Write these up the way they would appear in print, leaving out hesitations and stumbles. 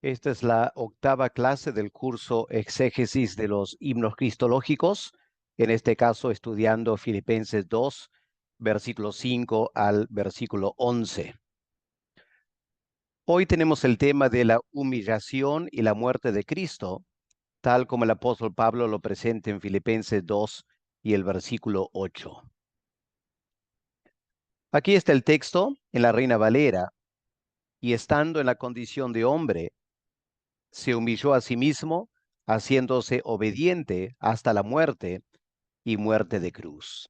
Esta es la octava clase del curso Exégesis de los himnos cristológicos, en este caso estudiando Filipenses 2, versículo 5 al versículo 11. Hoy tenemos el tema de la humillación y la muerte de Cristo, tal como el apóstol Pablo lo presenta en Filipenses 2 y el versículo 8. Aquí está el texto en la Reina Valera, y estando en la condición de hombre, se humilló a sí mismo, haciéndose obediente hasta la muerte y muerte de cruz.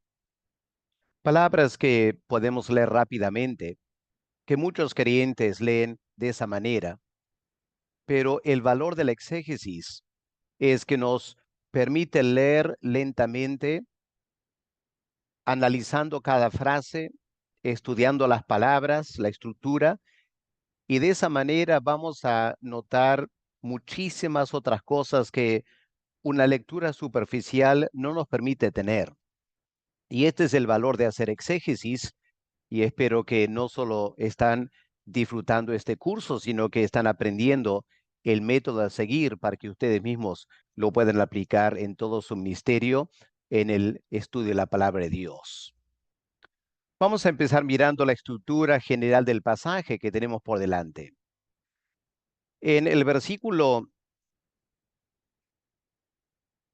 Palabras que podemos leer rápidamente, que muchos creyentes leen de esa manera, pero el valor de la exégesis es que nos permite leer lentamente, analizando cada frase, estudiando las palabras, la estructura, y de esa manera vamos a notar muchísimas otras cosas que una lectura superficial no nos permite tener. Y este es el valor de hacer exégesis, y espero que no solo están disfrutando este curso, sino que están aprendiendo el método a seguir para que ustedes mismos lo puedan aplicar en todo su ministerio en el estudio de la palabra de Dios. Vamos a empezar mirando la estructura general del pasaje que tenemos por delante. En el versículo,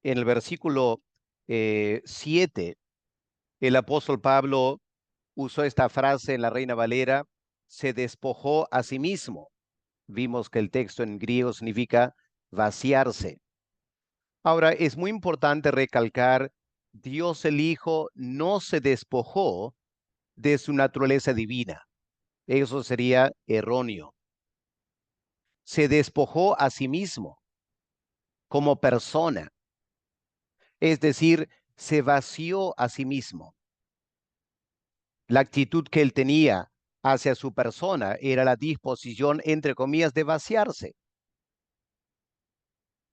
en el versículo 7, el apóstol Pablo usó esta frase en la Reina Valera: se despojó a sí mismo. Vimos que el texto en griego significa vaciarse. Ahora, es muy importante recalcar, Dios el Hijo no se despojó de su naturaleza divina. Eso sería erróneo. Se despojó a sí mismo como persona. Es decir, se vació a sí mismo. La actitud que él tenía hacia su persona era la disposición, entre comillas, de vaciarse,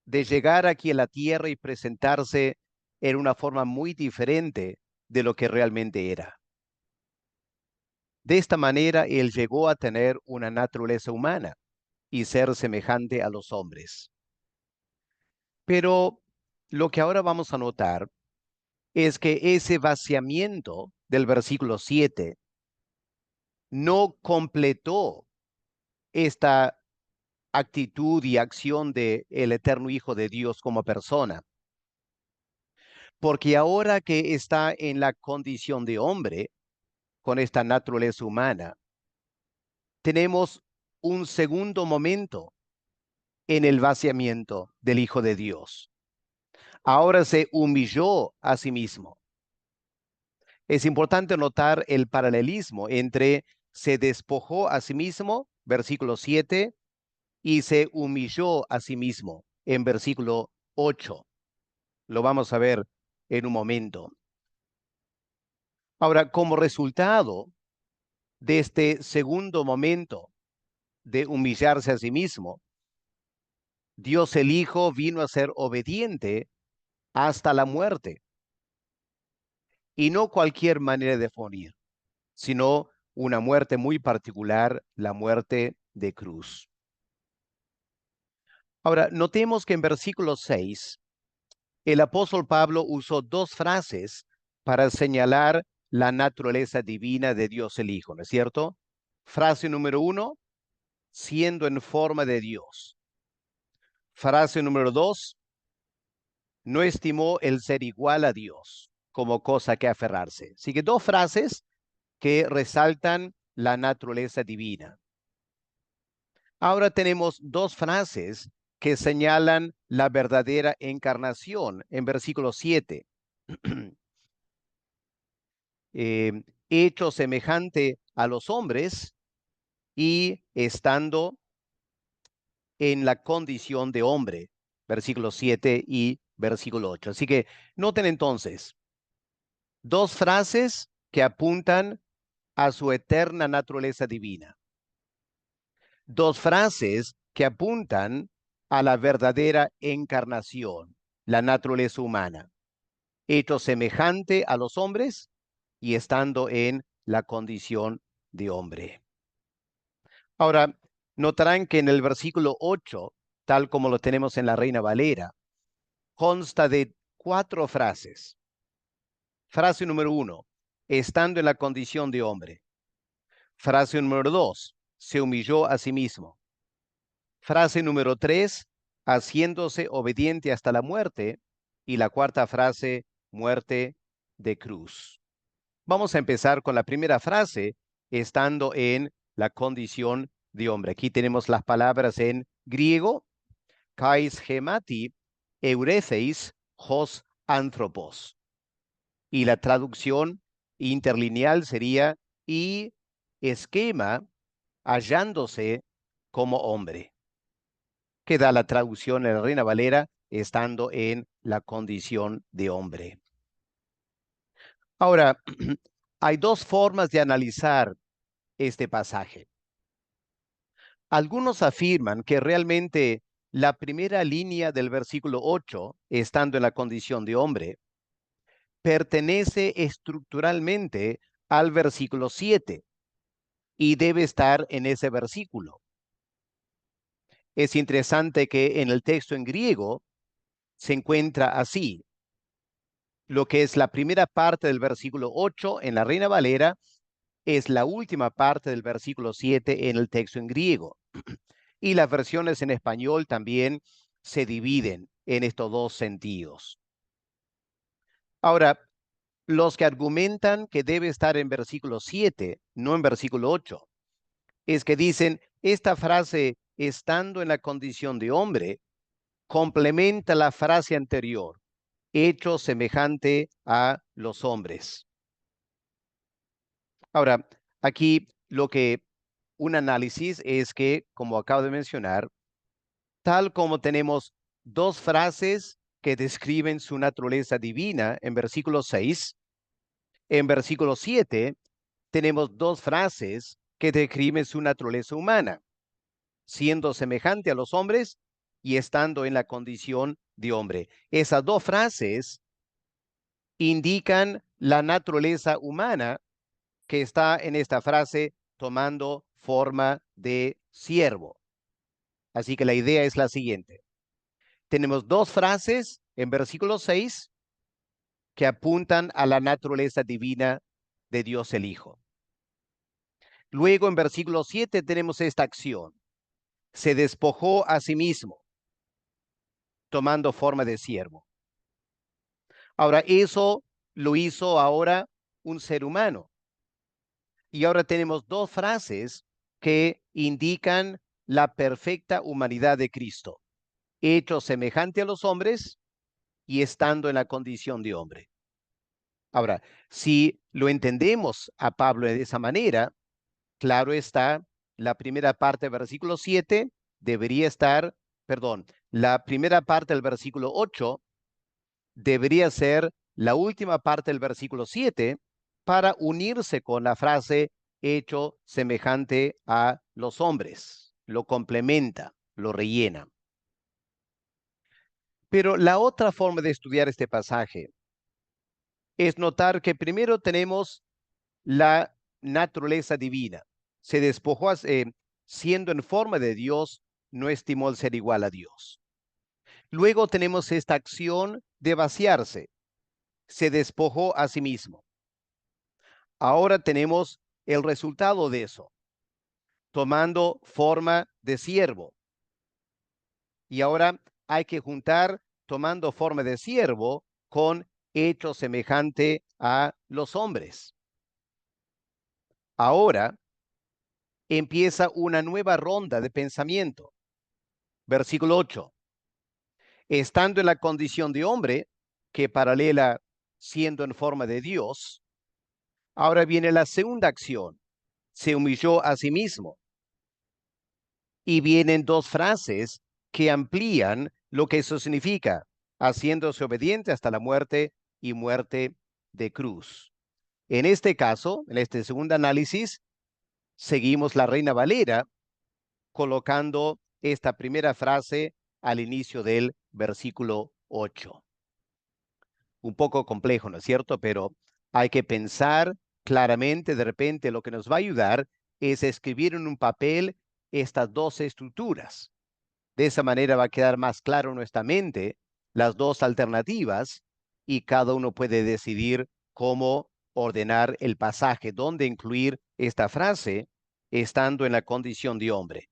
de llegar aquí a la tierra y presentarse en una forma muy diferente de lo que realmente era. De esta manera, él llegó a tener una naturaleza humana y ser semejante a los hombres. Pero lo que ahora vamos a notar es que ese vaciamiento del versículo 7 no completó esta actitud y acción de el eterno Hijo de Dios como persona. Porque ahora que está en la condición de hombre, con esta naturaleza humana, tenemos un segundo momento en el vaciamiento del Hijo de Dios. Ahora se humilló a sí mismo. Es importante notar el paralelismo entre se despojó a sí mismo, versículo 7, y se humilló a sí mismo, en versículo 8. Lo vamos a ver en un momento. Ahora, como resultado de este segundo momento de humillarse a sí mismo, Dios el Hijo vino a ser obediente hasta la muerte. Y no cualquier manera de morir, sino una muerte muy particular, la muerte de cruz. Ahora, notemos que en versículo 6, el apóstol Pablo usó dos frases para señalar la naturaleza divina de Dios el Hijo, ¿no es cierto? Frase número 1, siendo en forma de Dios. Frase número 2, no estimó el ser igual a Dios como cosa que aferrarse. Así que dos frases que resaltan la naturaleza divina. Ahora tenemos dos frases que señalan la verdadera encarnación en versículo 7. Hecho semejante a los hombres y estando en la condición de hombre, versículo 7 y versículo 8. Así que noten entonces dos frases que apuntan a su eterna naturaleza divina. Dos frases que apuntan a la verdadera encarnación, la naturaleza humana, hecho semejante a los hombres y estando en la condición de hombre. Ahora, Notarán que en el versículo 8, tal como lo tenemos en la Reina Valera, consta de 4 frases. Frase número 1, estando en la condición de hombre. Frase número 2, se humilló a sí mismo. Frase número 3, haciéndose obediente hasta la muerte. Y la cuarta frase, muerte de cruz. Vamos a empezar con la primera frase, estando en la condición de hombre. Aquí tenemos las palabras en griego, kais gemati, euretheis, hos anthropos. Y la traducción interlineal sería y esquema hallándose como hombre, que da la traducción en la Reina Valera, estando en la condición de hombre. Ahora, hay 2 formas de analizar este pasaje. Algunos afirman que realmente la primera línea del versículo 8, estando en la condición de hombre, pertenece estructuralmente al versículo 7 y debe estar en ese versículo. Es interesante que en el texto en griego se encuentra así, lo que es la primera parte del versículo 8 en la Reina Valera es la última parte del versículo 7 en el texto en griego. Y las versiones en español también se dividen en estos 2 sentidos. Ahora, los que argumentan que debe estar en versículo 7, no en versículo 8, es que dicen, esta frase, estando en la condición de hombre, complementa la frase anterior, hecho semejante a los hombres. Ahora, aquí lo que un análisis es que, como acabo de mencionar, tal como tenemos 2 frases que describen su naturaleza divina en versículo 6, en versículo 7 tenemos 2 frases que describen su naturaleza humana, siendo semejante a los hombres y estando en la condición de hombre. Esas 2 frases indican la naturaleza humana que está en esta frase tomando forma de siervo. Así que la idea es la siguiente. Tenemos 2 frases en versículo 6 que apuntan a la naturaleza divina de Dios el Hijo. Luego en versículo 7 tenemos esta acción. Se despojó a sí mismo, tomando forma de siervo. Ahora, eso lo hizo ahora un ser humano. Y ahora tenemos 2 frases que indican la perfecta humanidad de Cristo, hecho semejante a los hombres y estando en la condición de hombre. Ahora, si lo entendemos a Pablo de esa manera, claro está, la primera parte del versículo 7 debería estar, perdón, la primera parte del versículo 8 debería ser la última parte del versículo 7 para unirse con la frase hecho semejante a los hombres. Lo complementa, lo rellena. Pero la otra forma de estudiar este pasaje es notar que primero tenemos la naturaleza divina. Se despojó, siendo en forma de Dios, no estimó el ser igual a Dios. Luego tenemos esta acción de vaciarse. Se despojó a sí mismo. Ahora tenemos el resultado de eso, tomando forma de siervo. Y ahora hay que juntar tomando forma de siervo con hecho semejante a los hombres. Ahora empieza una nueva ronda de pensamiento. Versículo 8. Estando en la condición de hombre, que paralela siendo en forma de Dios, ahora viene la segunda acción. Se humilló a sí mismo. Y vienen 2 frases que amplían lo que eso significa, haciéndose obediente hasta la muerte y muerte de cruz. En este caso, en este segundo análisis, seguimos la Reina Valera colocando esta primera frase al inicio del versículo 8. Un poco complejo, ¿no es cierto? Pero hay que pensar claramente, de repente lo que nos va a ayudar es escribir en un papel estas dos estructuras. De esa manera va a quedar más claro en nuestra mente las dos alternativas y cada uno puede decidir cómo ordenar el pasaje, dónde incluir esta frase estando en la condición de hombre.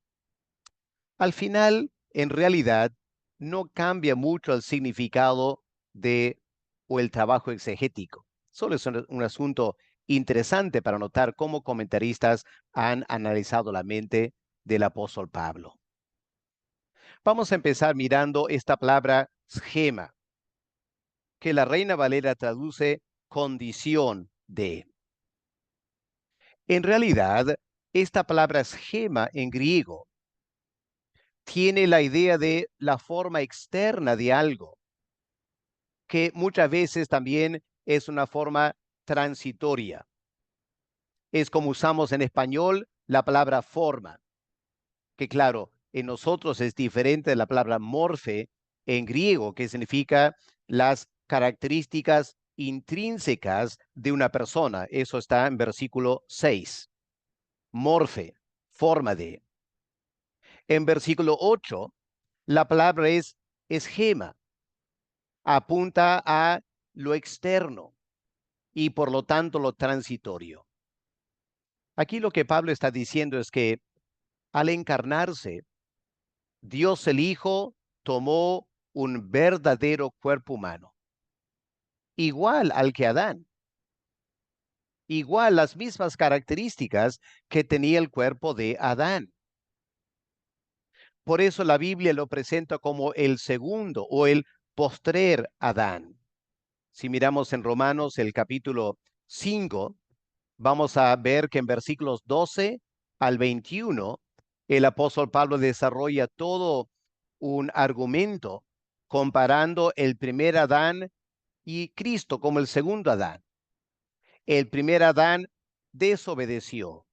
Al final, en realidad, no cambia mucho el significado de o el trabajo exegético. Solo es un asunto interesante para notar cómo comentaristas han analizado la mente del apóstol Pablo. Vamos a empezar mirando esta palabra schema, que la Reina Valera traduce condición de. En realidad, esta palabra schema en griego tiene la idea de la forma externa de algo, que muchas veces también es una forma transitoria. Es como usamos en español la palabra forma, que claro, en nosotros es diferente de la palabra morfe en griego, que significa las características intrínsecas de una persona. Eso está en versículo 6. Morfe, forma de. En versículo 8, la palabra es esquema, apunta a lo externo y por lo tanto lo transitorio. Aquí lo que Pablo está diciendo es que al encarnarse, Dios el Hijo tomó un verdadero cuerpo humano, igual al que Adán, igual las mismas características que tenía el cuerpo de Adán. Por eso la Biblia lo presenta como el segundo o el postrer Adán. Si miramos en Romanos el capítulo 5, vamos a ver que en versículos 12 al 21, el apóstol Pablo desarrolla todo un argumento comparando el primer Adán y Cristo como el segundo Adán. El primer Adán desobedeció,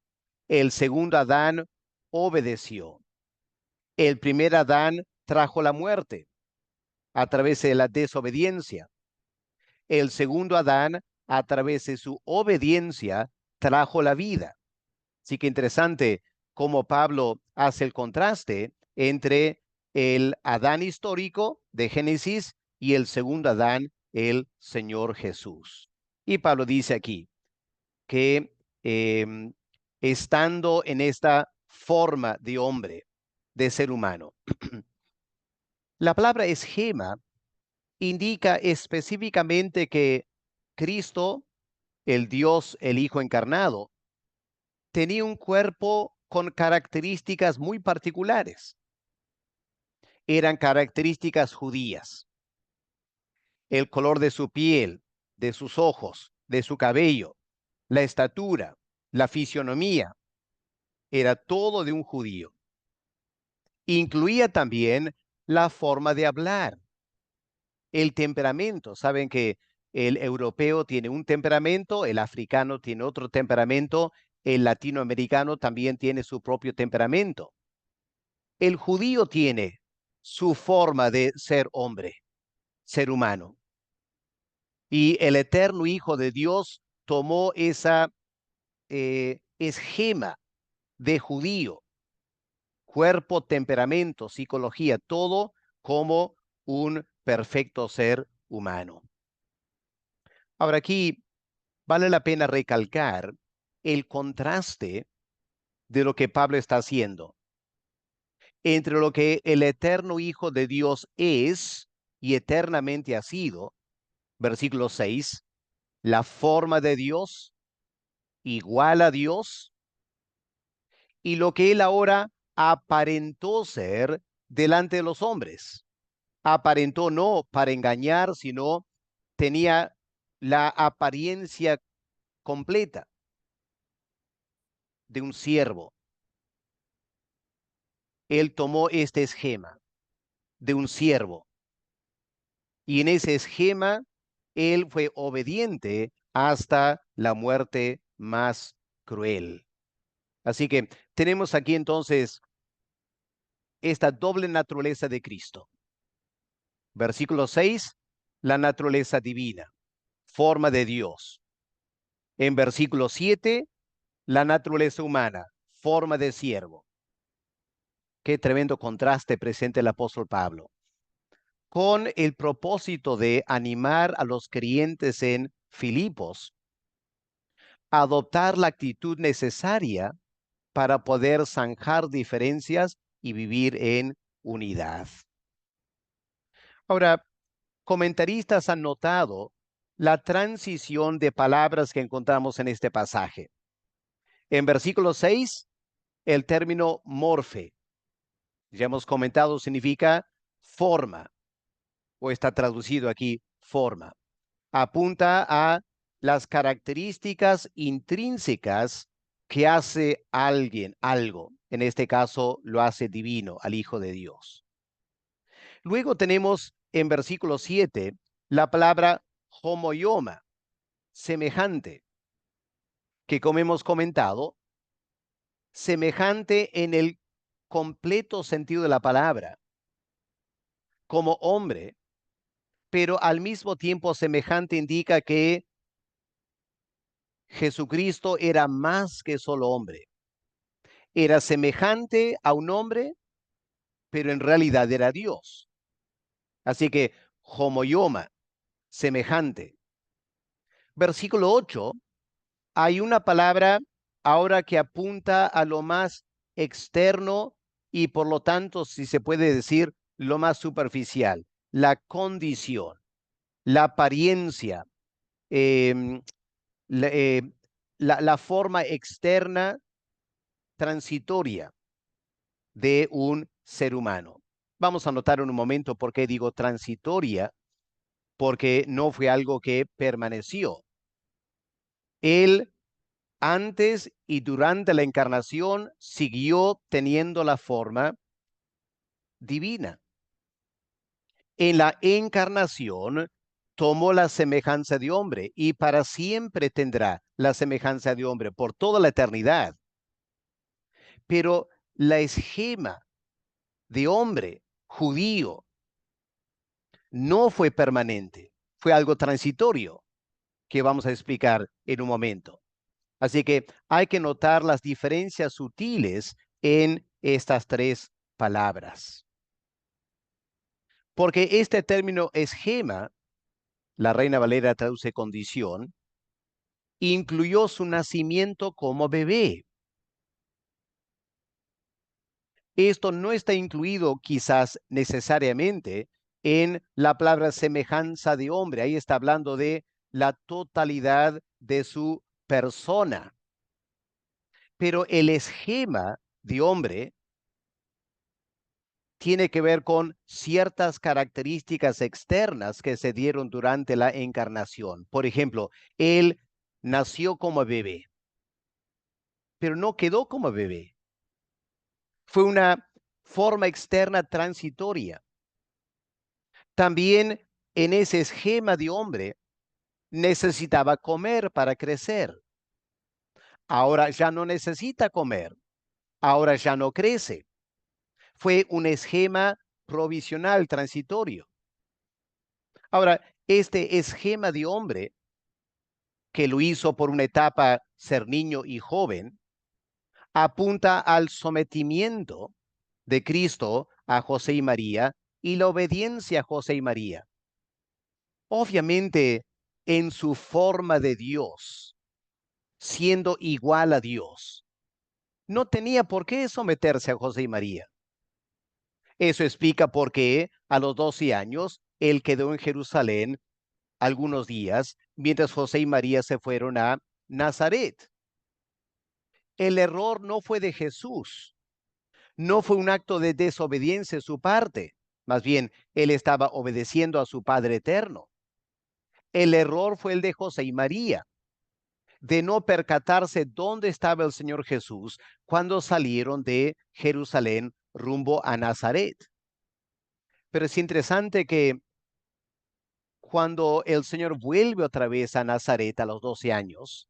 el segundo Adán obedeció. El primer Adán trajo la muerte a través de la desobediencia. El segundo Adán, a través de su obediencia, trajo la vida. Así que interesante cómo Pablo hace el contraste entre el Adán histórico de Génesis y el segundo Adán, el Señor Jesús. Y Pablo dice aquí que estando en esta forma de hombre, de ser humano, la palabra esquema indica específicamente que Cristo, el Dios, el Hijo encarnado, tenía un cuerpo con características muy particulares. Eran características judías. El color de su piel, de sus ojos, de su cabello, la estatura, la fisionomía, era todo de un judío. Incluía también la forma de hablar, el temperamento. Saben que el europeo tiene un temperamento, el africano tiene otro temperamento, el latinoamericano también tiene su propio temperamento. El judío tiene su forma de ser hombre, ser humano. Y el eterno Hijo de Dios tomó esa esquema de judío, cuerpo, temperamento, psicología, todo como un perfecto ser humano. Ahora aquí vale la pena recalcar el contraste de lo que Pablo está haciendo entre lo que el eterno Hijo de Dios es y eternamente ha sido, versículo 6, la forma de Dios, igual a Dios, y lo que él ahora aparentó ser delante de los hombres. Aparentó no para engañar, sino tenía la apariencia completa de un siervo. Él tomó este esquema de un siervo y en ese esquema él fue obediente hasta la muerte más cruel. Así que tenemos aquí entonces esta doble naturaleza de Cristo. Versículo 6, la naturaleza divina, forma de Dios. En versículo 7, la naturaleza humana, forma de siervo. Qué tremendo contraste presenta el apóstol Pablo. Con el propósito de animar a los creyentes en Filipos a adoptar la actitud necesaria para poder zanjar diferencias y vivir en unidad. Ahora, comentaristas han notado la transición de palabras que encontramos en este pasaje. En versículo 6, el término morfe, ya hemos comentado, significa forma, o está traducido aquí forma. Apunta a las características intrínsecas que hace alguien, algo. En este caso, lo hace divino, al Hijo de Dios. Luego tenemos en versículo 7 la palabra homoioma, semejante, que como hemos comentado, semejante en el completo sentido de la palabra, como hombre, pero al mismo tiempo semejante indica que Jesucristo era más que solo hombre. Era semejante a un hombre, pero en realidad era Dios. Así que homoioma, semejante. Versículo 8, hay una palabra ahora que apunta a lo más externo y por lo tanto, si se puede decir, lo más superficial, la condición, la apariencia, eh, la, eh, la forma externa transitoria de un ser humano. Vamos a notar en un momento por qué digo transitoria, porque no fue algo que permaneció. Él antes y durante la encarnación siguió teniendo la forma divina. En la encarnación tomó la semejanza de hombre y para siempre tendrá la semejanza de hombre por toda la eternidad. Pero la esquema de hombre judío no fue permanente, fue algo transitorio que vamos a explicar en un momento. Así que hay que notar las diferencias sutiles en estas tres palabras. Porque este término esquema, la Reina Valera traduce condición, incluyó su nacimiento como bebé. Esto no está incluido quizás necesariamente en la palabra semejanza de hombre. Ahí está hablando de la totalidad de su persona. Pero el esquema de hombre tiene que ver con ciertas características externas que se dieron durante la encarnación. Por ejemplo, él nació como bebé, pero no quedó como bebé. Fue una forma externa transitoria. También en ese esquema de hombre necesitaba comer para crecer. Ahora ya no necesita comer. Ahora ya no crece. Fue un esquema provisional transitorio. Ahora, este esquema de hombre que lo hizo por una etapa ser niño y joven, apunta al sometimiento de Cristo a José y María y la obediencia a José y María. Obviamente, en su forma de Dios, siendo igual a Dios, no tenía por qué someterse a José y María. Eso explica por qué a los 12 años él quedó en Jerusalén algunos días mientras José y María se fueron a Nazaret. El error no fue de Jesús, no fue un acto de desobediencia de su parte, más bien él estaba obedeciendo a su Padre eterno. El error fue el de José y María, de no percatarse dónde estaba el Señor Jesús cuando salieron de Jerusalén rumbo a Nazaret. Pero es interesante que cuando el Señor vuelve otra vez a Nazaret a los 12 años,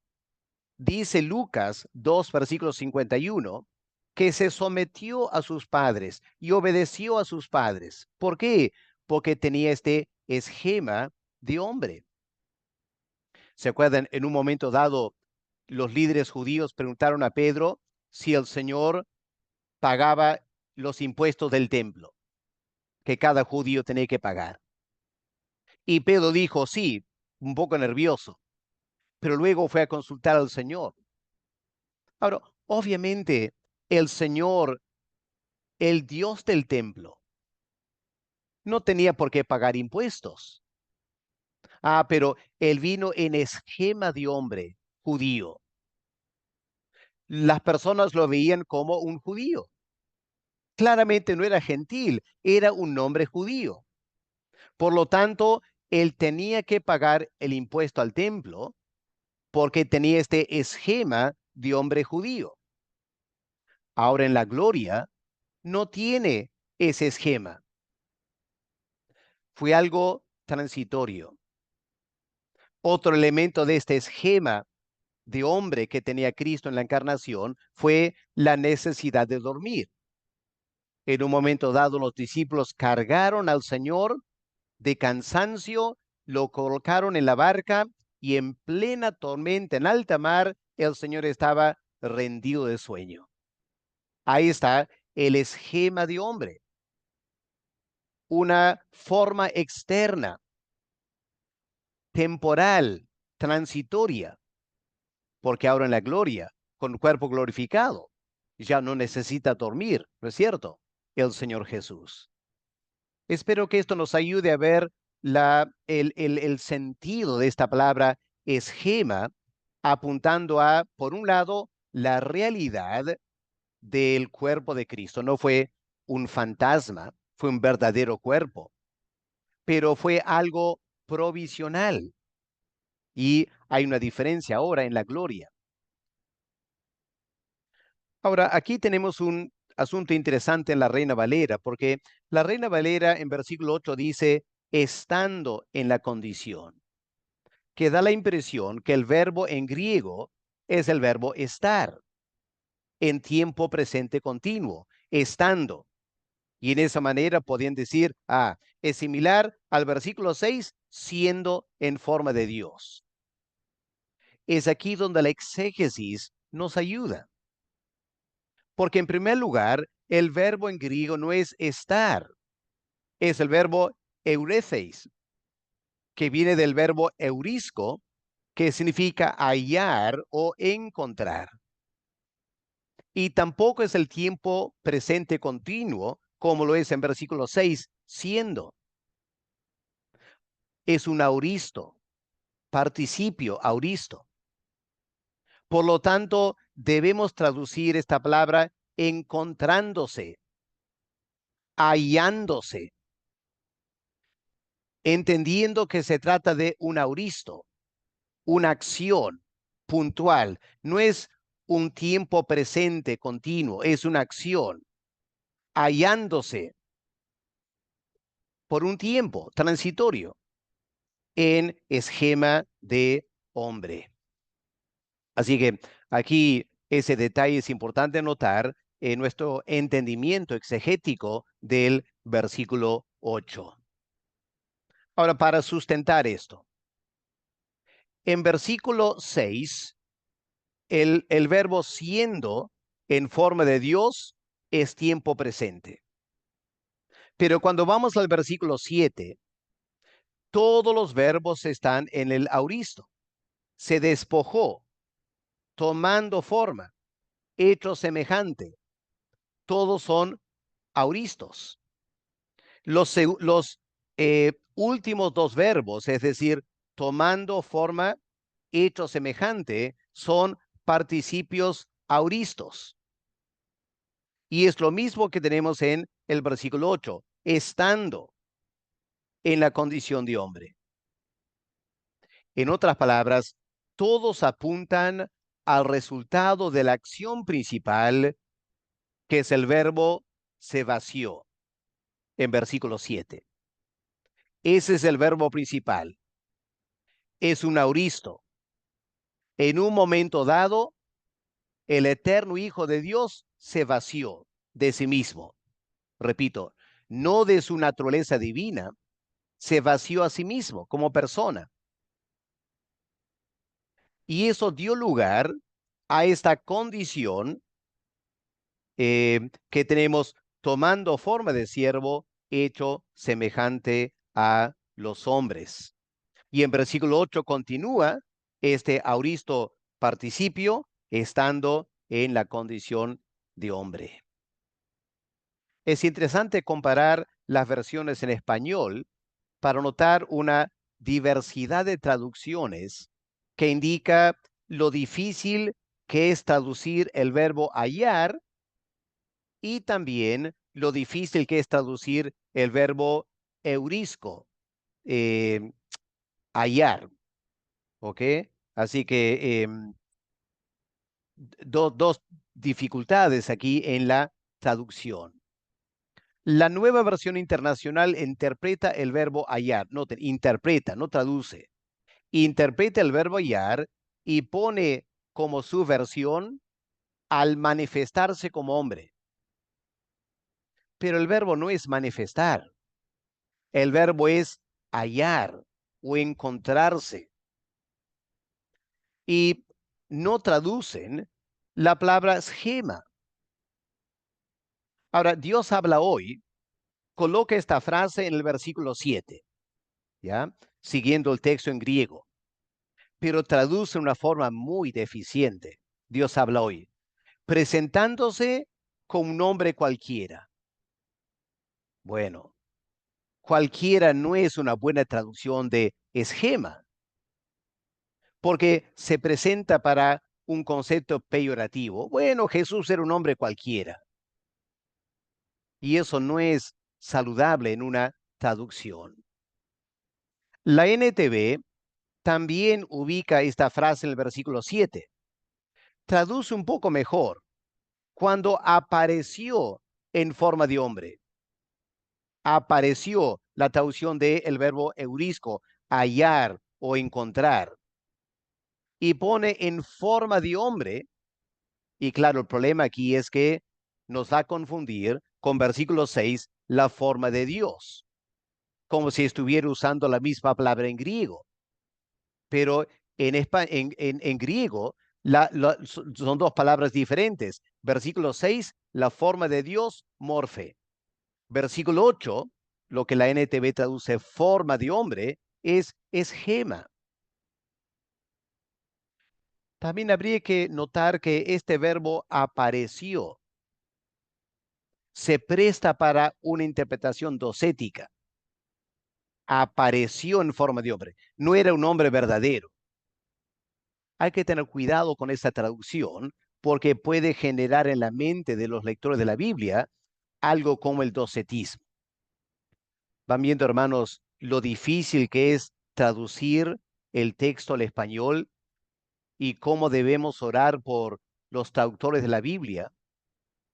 dice Lucas 2, versículo 51, que se sometió a sus padres y obedeció a sus padres. ¿Por qué? Porque tenía este esquema de hombre. ¿Se acuerdan? En un momento dado, los líderes judíos preguntaron a Pedro si el Señor pagaba los impuestos del templo que cada judío tenía que pagar. Y Pedro dijo, sí, un poco nervioso, pero luego fue a consultar al Señor. Ahora, obviamente, el Señor, el Dios del templo, no tenía por qué pagar impuestos. Pero él vino en esquema de hombre judío. Las personas lo veían como un judío. Claramente no era gentil, era un hombre judío. Por lo tanto, él tenía que pagar el impuesto al templo porque tenía este esquema de hombre judío. Ahora en la gloria no tiene ese esquema. Fue algo transitorio. Otro elemento de este esquema de hombre que tenía Cristo en la encarnación fue la necesidad de dormir. En un momento dado, los discípulos cargaron al Señor de cansancio, lo colocaron en la barca y en plena tormenta en alta mar, el Señor estaba rendido de sueño. Ahí está el esquema de hombre, una forma externa, temporal, transitoria, porque ahora en la gloria, con cuerpo glorificado, ya no necesita dormir, ¿no es cierto? El Señor Jesús. Espero que esto nos ayude a ver el sentido de esta palabra esquema, apuntando a, por un lado, la realidad del cuerpo de Cristo. No fue un fantasma, fue un verdadero cuerpo, pero fue algo provisional. Y hay una diferencia ahora en la gloria. Ahora, aquí tenemos un asunto interesante en la Reina Valera, porque la Reina Valera en versículo 8 dice, estando en la condición, que da la impresión que el verbo en griego es el verbo estar, en tiempo presente continuo, estando. Y en esa manera podían decir, es similar al versículo 6, siendo en forma de Dios. Es aquí donde la exégesis nos ayuda. Porque en primer lugar, el verbo en griego no es estar, es el verbo euretheis, que viene del verbo eurisco, que significa hallar o encontrar. Y tampoco es el tiempo presente continuo, como lo es en versículo 6, siendo. Es un auristo, participio auristo. Por lo tanto, debemos traducir esta palabra encontrándose, hallándose, entendiendo que se trata de un auristo, una acción puntual. No es un tiempo presente continuo, es una acción, hallándose por un tiempo transitorio en esquema de hombre. Así que aquí ese detalle es importante notar en nuestro entendimiento exegético del versículo 8. Ahora, para sustentar esto, en versículo 6, el verbo siendo en forma de Dios es tiempo presente. Pero cuando vamos al versículo 7, todos los verbos están en el auristo. Se despojó, tomando forma, hecho semejante. Todos son auristos. Los últimos dos verbos, es decir, tomando forma, hecho semejante, son participios auristos. Y es lo mismo que tenemos en el versículo 8, estando en la condición de hombre. En otras palabras, todos apuntan al resultado de la acción principal, que es el verbo se vació, en versículo 7. Ese es el verbo principal. Es un auristo. En un momento dado, el eterno Hijo de Dios se vació de sí mismo. Repito, no de su naturaleza divina, se vació a sí mismo como persona. Y eso dio lugar a esta condición que tenemos tomando forma de siervo, hecho semejante a los hombres. Y en versículo 8 continúa este auristo participio estando en la condición de hombre. Es interesante comparar las versiones en español para notar una diversidad de traducciones que indica lo difícil que es traducir el verbo hallar y también lo difícil que es traducir el verbo eurisco, eh, hallar, ¿ok? Así que dos dificultades aquí en la traducción. La nueva versión internacional interpreta el verbo hallar, noten, interpreta, no traduce. Interpreta el verbo hallar y pone como su versión al manifestarse como hombre. Pero el verbo no es manifestar, el verbo es hallar o encontrarse. Y no traducen la palabra schema. Ahora, Dios habla hoy, coloca esta frase en el versículo 7, ¿ya? Siguiendo el texto en griego, pero traduce de una forma muy deficiente. Dios habla hoy, presentándose como un hombre cualquiera. Bueno, cualquiera no es una buena traducción de esquema, porque se presenta para un concepto peyorativo. Bueno, Jesús era un hombre cualquiera, y eso no es saludable en una traducción. La NTV también ubica esta frase en el versículo 7. Traduce un poco mejor. Cuando apareció en forma de hombre. Apareció la traducción del verbo eurisco, hallar o encontrar. Y pone en forma de hombre. Y claro, el problema aquí es que nos va a confundir con versículo 6, la forma de Dios, como si estuviera usando la misma palabra en griego. Pero en griego son dos palabras diferentes. Versículo 6, la forma de Dios, morfe. Versículo 8, lo que la NTV traduce forma de hombre, es gema. También habría que notar que este verbo apareció se presta para una interpretación docética. Apareció en forma de hombre. No era un hombre verdadero. Hay que tener cuidado con esta traducción porque puede generar en la mente de los lectores de la Biblia algo como el docetismo. Van viendo, hermanos, lo difícil que es traducir el texto al español y cómo debemos orar por los traductores de la Biblia,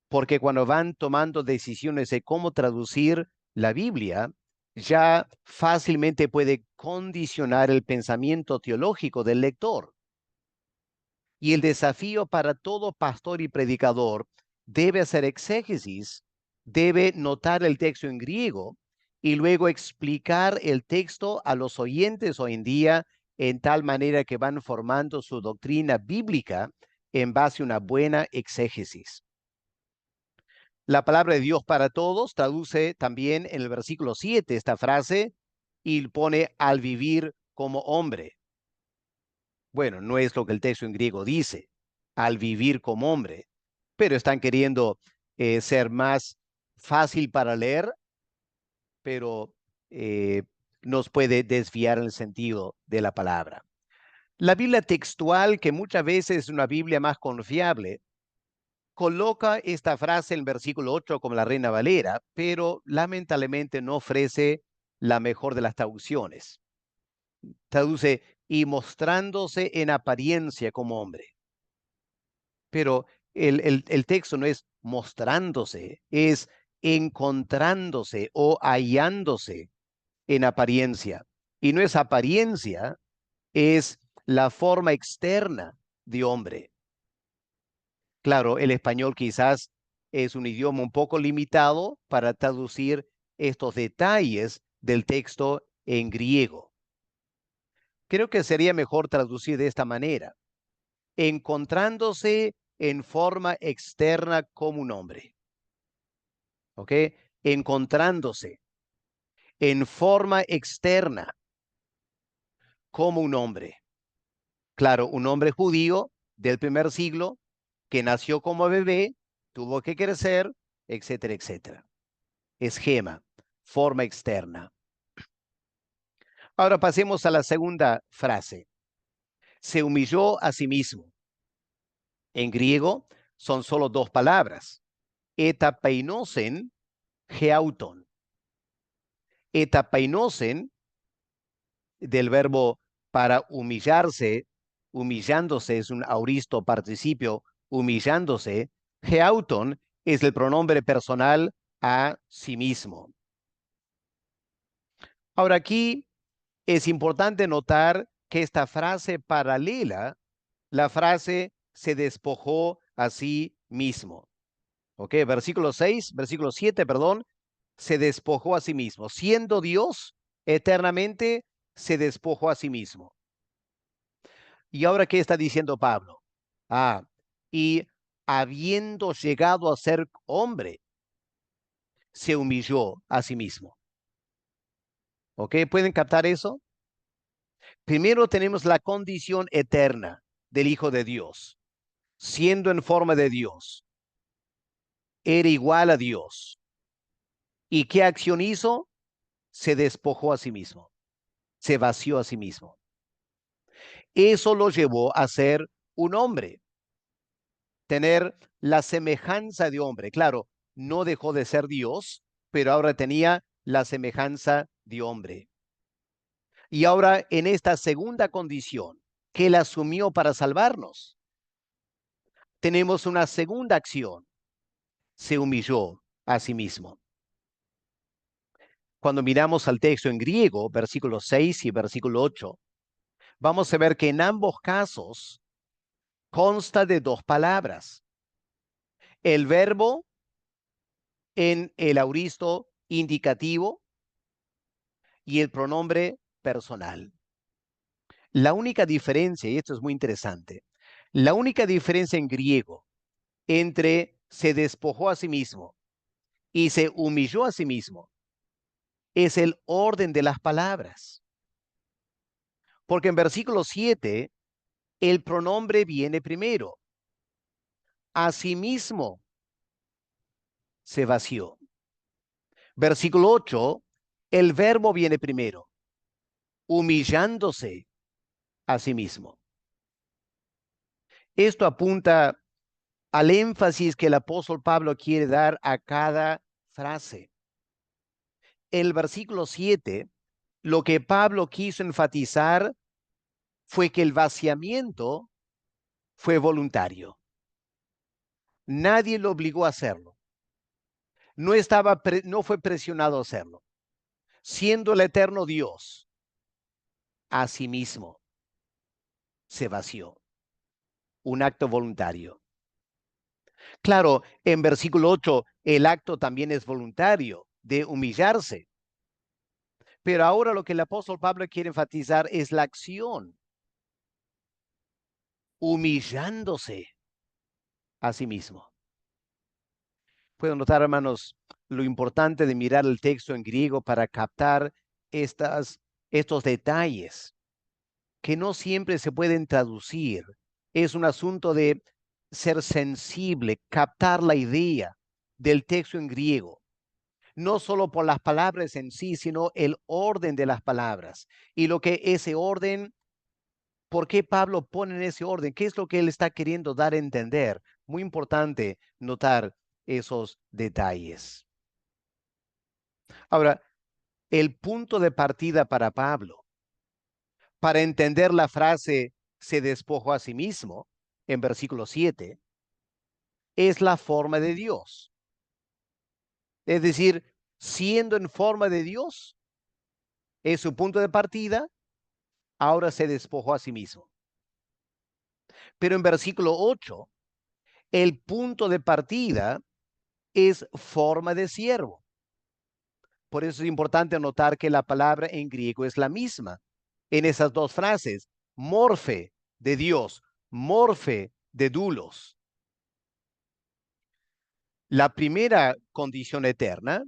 porque cuando van tomando decisiones de cómo traducir la Biblia, ya fácilmente puede condicionar el pensamiento teológico del lector. Y el desafío para todo pastor y predicador debe hacer exégesis, debe notar el texto en griego y luego explicar el texto a los oyentes hoy en día en tal manera que van formando su doctrina bíblica en base a una buena exégesis. La palabra de Dios para todos traduce también en el versículo 7 esta frase y pone al vivir como hombre. Bueno, no es lo que el texto en griego dice, al vivir como hombre, pero están queriendo ser más fácil para leer, pero eh, nos puede desviar el sentido de la palabra. La Biblia textual, que muchas veces es una Biblia más confiable, coloca esta frase en el versículo 8 como la Reina Valera, pero lamentablemente no ofrece la mejor de las traducciones. Traduce, y mostrándose en apariencia como hombre. Pero el texto no es mostrándose, es encontrándose o hallándose en apariencia. Y no es apariencia, es la forma externa de hombre. Claro, el español quizás es un idioma un poco limitado para traducir estos detalles del texto en griego. Creo que sería mejor traducir de esta manera, encontrándose en forma externa como un hombre. ¿ok? Encontrándose en forma externa como un hombre. Claro, un hombre judío del primer siglo que nació como bebé, tuvo que crecer, etcétera, etcétera. Esquema, forma externa. Ahora pasemos a la segunda frase. Se humilló a sí mismo. En griego son solo dos palabras. Etapeinosen, geauton. Etapeinosen, del verbo para humillarse, humillándose es un auristo participio, humillándose. Geauton es el pronombre personal a sí mismo. Ahora aquí es importante notar que esta frase paralela, la frase se despojó a sí mismo. ¿Ok? Versículo 7, perdón, se despojó a sí mismo. Siendo Dios eternamente, se despojó a sí mismo. ¿Y ahora qué está diciendo Pablo? Ah, y habiendo llegado a ser hombre, se humilló a sí mismo. ¿Ok? ¿Pueden captar eso? Primero tenemos la condición eterna del Hijo de Dios, siendo en forma de Dios, era igual a Dios. ¿Y qué acción hizo? Se despojó a sí mismo, se vació a sí mismo. Eso lo llevó a ser un hombre, tener la semejanza de hombre. Claro, no dejó de ser Dios, pero ahora tenía la semejanza de hombre. Y ahora en esta segunda condición que él asumió para salvarnos, tenemos una segunda acción. Se humilló a sí mismo. Cuando miramos al texto en griego, versículo 6 y versículo 8, vamos a ver que en ambos casos consta de dos palabras. El verbo en el auristo indicativo y el pronombre personal. La única diferencia, y esto es muy interesante, la única diferencia en griego entre se despojó a sí mismo y se humilló a sí mismo es el orden de las palabras. Porque en versículo 7 el pronombre viene primero. Asimismo se vació. Versículo 8, el verbo viene primero, humillándose a sí mismo. Esto apunta al énfasis que el apóstol Pablo quiere dar a cada frase. El versículo 7, lo que Pablo quiso enfatizar fue que el vaciamiento fue voluntario. Nadie lo obligó a hacerlo. No fue presionado a hacerlo. Siendo el eterno Dios, a sí mismo se vació. Un acto voluntario. Claro, en versículo 8, el acto también es voluntario, de humillarse. Pero ahora lo que el apóstol Pablo quiere enfatizar es la acción, humillándose a sí mismo. Pueden notar, hermanos, lo importante de mirar el texto en griego para captar estos detalles que no siempre se pueden traducir. Es un asunto de ser sensible, captar la idea del texto en griego, no solo por las palabras en sí, sino el orden de las palabras y lo que ese orden, por qué Pablo pone en ese orden, qué es lo que él está queriendo dar a entender. Muy importante notar esos detalles. Ahora, el punto de partida para Pablo, para entender la frase se despojó a sí mismo, en versículo 7, es la forma de Dios. Es decir, siendo en forma de Dios, es su punto de partida, ahora se despojó a sí mismo. Pero en versículo 8, el punto de partida es forma de siervo. Por eso es importante notar que la palabra en griego es la misma en esas dos frases, morfe de Dios, morfe de dulos. La primera condición eterna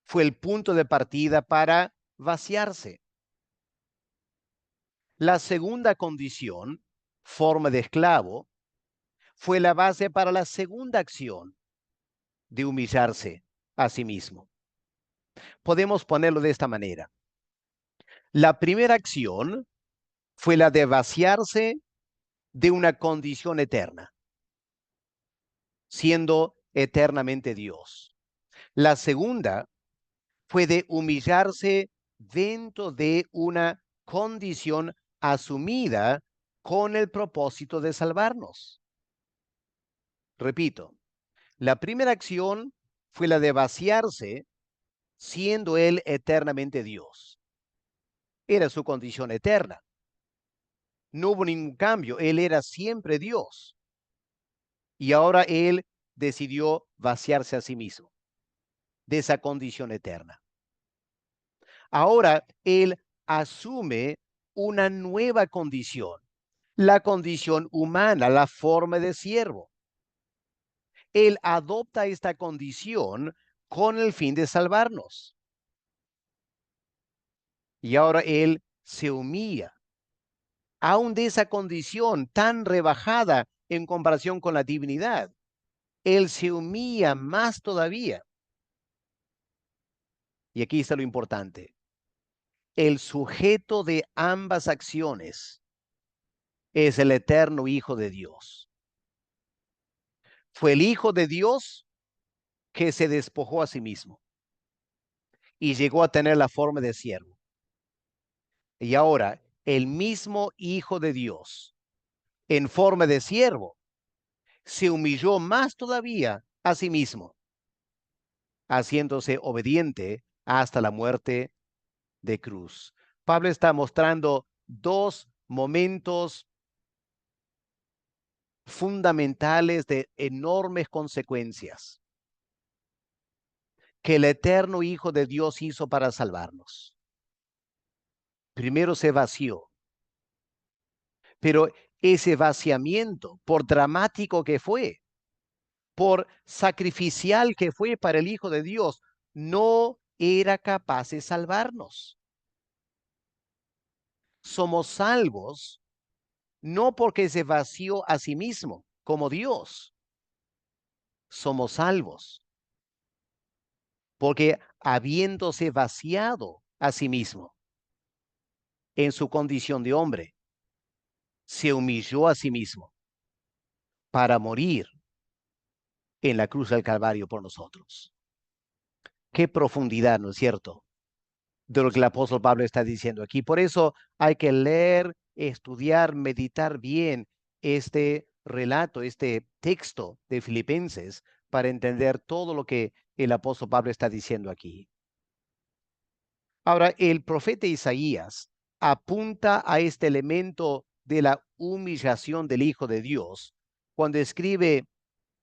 fue el punto de partida para vaciarse. La segunda condición, forma de esclavo, fue la base para la segunda acción de humillarse a sí mismo. Podemos ponerlo de esta manera. La primera acción fue la de vaciarse de una condición eterna, siendo eternamente Dios. La segunda fue de humillarse dentro de una condición asumida con el propósito de salvarnos. Repito, la primera acción fue la de vaciarse, siendo él eternamente Dios. Era su condición eterna. No hubo ningún cambio. Él era siempre Dios. Y ahora él decidió vaciarse a sí mismo de esa condición eterna. Ahora él asume una nueva condición, la condición humana, la forma de siervo. Él adopta esta condición con el fin de salvarnos. Y ahora él se humilla, aún de esa condición tan rebajada en comparación con la divinidad. Él se humilla más todavía. Y aquí está lo importante. El sujeto de ambas acciones es el eterno Hijo de Dios. Fue el Hijo de Dios que se despojó a sí mismo y llegó a tener la forma de siervo. Y ahora el mismo Hijo de Dios, en forma de siervo, se humilló más todavía a sí mismo, haciéndose obediente hasta la muerte de cruz. Pablo está mostrando dos momentos fundamentales de enormes consecuencias que el eterno Hijo de Dios hizo para salvarnos. Primero se vació, pero ese vaciamiento, por dramático que fue, por sacrificial que fue para el Hijo de Dios, no era capaz de salvarnos. Somos salvos no porque se vació a sí mismo como Dios. Somos salvos porque habiéndose vaciado a sí mismo en su condición de hombre, se humilló a sí mismo para morir en la cruz del Calvario por nosotros. Qué profundidad, ¿no es cierto?, de lo que el apóstol Pablo está diciendo aquí. Por eso hay que leer, estudiar, meditar bien este relato, este texto de Filipenses para entender todo lo que el apóstol Pablo está diciendo aquí. Ahora, el profeta Isaías apunta a este elemento de la humillación del Hijo de Dios cuando escribe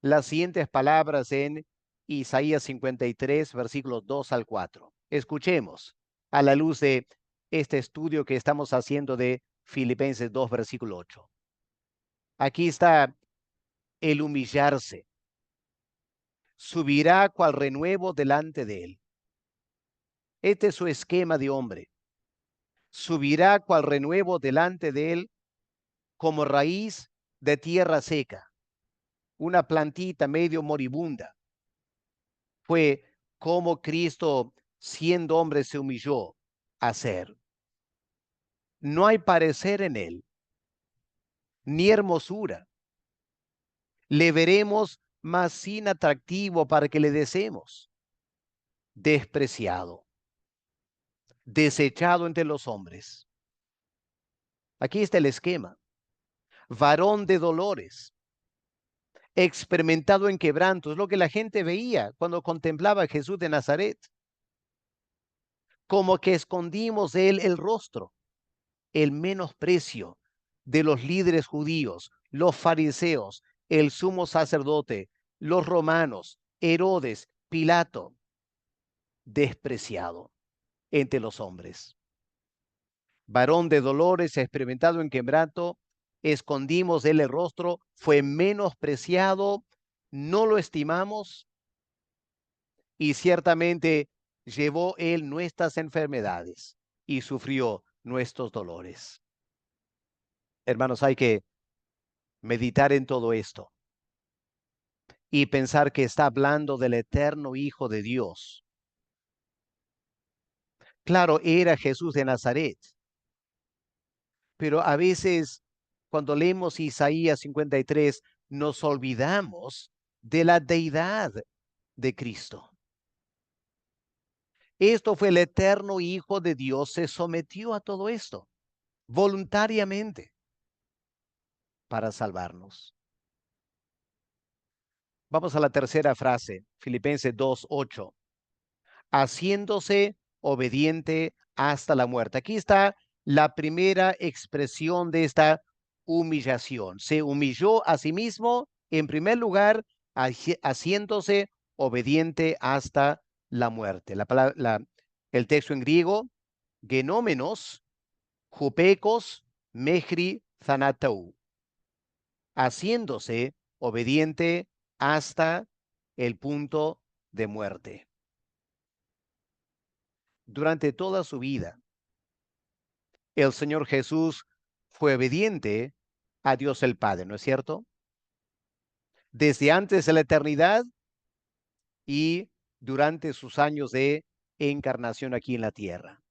las siguientes palabras en Isaías 53, versículos 2 al 4. Escuchemos a la luz de este estudio que estamos haciendo de Filipenses 2, versículo 8. Aquí está el humillarse. Subirá cual renuevo delante de él. Este es su esquema de hombre. Subirá cual renuevo delante de él como raíz de tierra seca, una plantita medio moribunda. Fue como Cristo, siendo hombre, se humilló a ser. No hay parecer en él, ni hermosura. Le veremos más sin atractivo para que le deseemos. Despreciado, desechado entre los hombres. Aquí está el esquema. Varón de dolores, experimentado en quebrantos, lo que la gente veía cuando contemplaba a Jesús de Nazaret. Como que escondimos de él el rostro, el menosprecio de los líderes judíos, los fariseos, el sumo sacerdote, los romanos, Herodes, Pilato, despreciado entre los hombres. Varón de dolores, experimentado en quebranto, escondimos de él el rostro, fue menospreciado no lo estimamos y ciertamente llevó él nuestras enfermedades y sufrió nuestros dolores. Hermanos, hay que meditar en todo esto y pensar que está hablando del eterno Hijo de Dios. Claro, era Jesús de Nazaret, pero a veces cuando leemos Isaías 53 nos olvidamos de la deidad de Cristo. Esto fue el eterno Hijo de Dios, se sometió a todo esto voluntariamente para salvarnos. Vamos a la tercera frase, Filipenses 2:8, haciéndose obediente hasta la muerte. Aquí está la primera expresión de esta humillación. Se humilló a sí mismo, en primer lugar, haciéndose obediente hasta la muerte. El texto en griego, genómenos, jupecos, mejri, thanatou, haciéndose obediente hasta el punto de muerte. Durante toda su vida, el Señor Jesús fue obediente a Dios el Padre, ¿no es cierto? Desde antes de la eternidad y durante sus años de encarnación aquí en la tierra.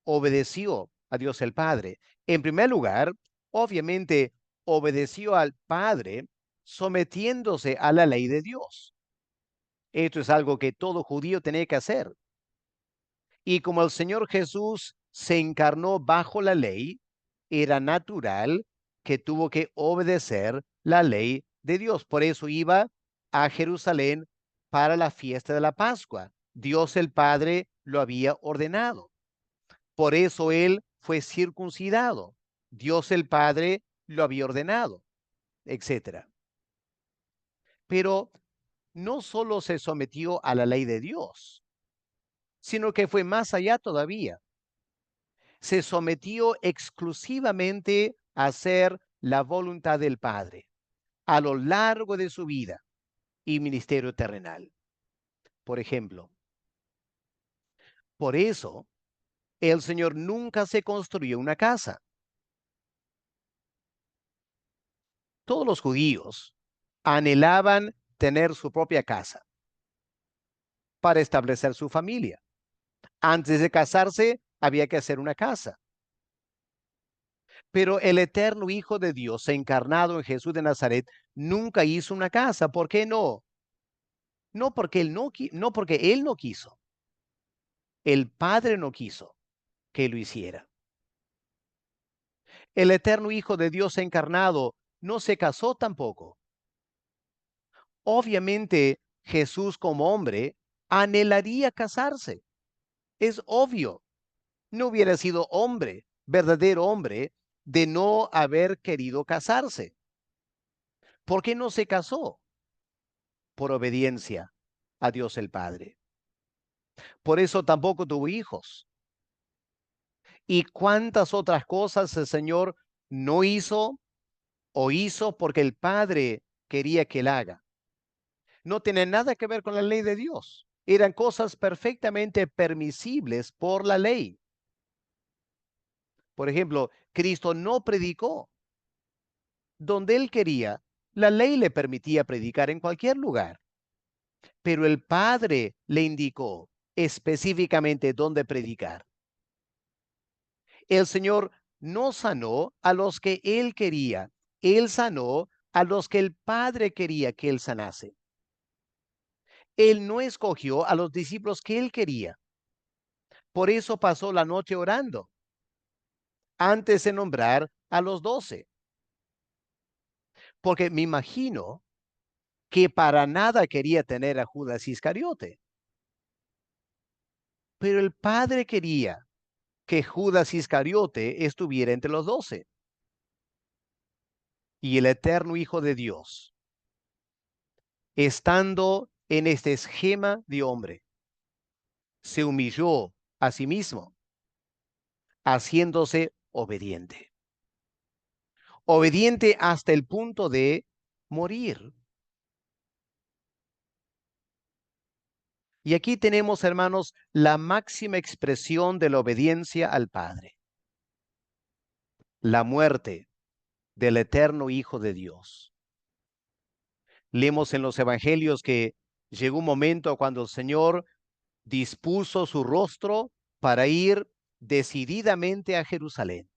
Obedeció a Dios el Padre. En primer lugar, obviamente, obedeció al Padre sometiéndose a la ley de Dios. Esto es algo que todo judío tenía que hacer. Y como el Señor Jesús se encarnó bajo la ley, era natural que tuvo que obedecer la ley de Dios. Por eso iba a Jerusalén para la fiesta de la Pascua. Dios el Padre lo había ordenado. Por eso él fue circuncidado. Dios el Padre lo había ordenado, etcétera. Pero no solo se sometió a la ley de Dios, sino que fue más allá todavía. Se sometió exclusivamente a hacer la voluntad del Padre a lo largo de su vida y ministerio terrenal. Por ejemplo, por eso el Señor nunca se construyó una casa. Todos los judíos anhelaban tener su propia casa para establecer su familia. Antes de casarse, había que hacer una casa. Pero el eterno Hijo de Dios, encarnado en Jesús de Nazaret, nunca hizo una casa. ¿Por qué no? No porque no porque él no quiso. El Padre no quiso que lo hiciera. El eterno Hijo de Dios encarnado no se casó tampoco. Obviamente, Jesús como hombre anhelaría casarse. Es obvio. No hubiera sido hombre, verdadero hombre, de no haber querido casarse. ¿Por qué no se casó? Por obediencia a Dios el Padre. Por eso tampoco tuvo hijos. ¿Y cuántas otras cosas el Señor no hizo o hizo porque el Padre quería que él haga? No tiene nada que ver con la ley de Dios. Eran cosas perfectamente permisibles por la ley. Por ejemplo, Cristo no predicó donde él quería. La ley le permitía predicar en cualquier lugar, pero el Padre le indicó específicamente dónde predicar. El Señor no sanó a los que él quería, él sanó a los que el Padre quería que él sanase. Él no escogió a los discípulos que él quería. Por eso pasó la noche orando antes de nombrar a los 12. Porque me imagino que para nada quería tener a Judas Iscariote. Pero el Padre quería que Judas Iscariote estuviera entre los 12. Y el eterno Hijo de Dios, estando en este esquema de hombre, se humilló a sí mismo, haciéndose obediente. Obediente hasta el punto de morir. Y aquí tenemos, hermanos, la máxima expresión de la obediencia al Padre, la muerte del eterno Hijo de Dios. Leemos en los evangelios que llegó un momento cuando el Señor dispuso su rostro para ir decididamente a Jerusalén,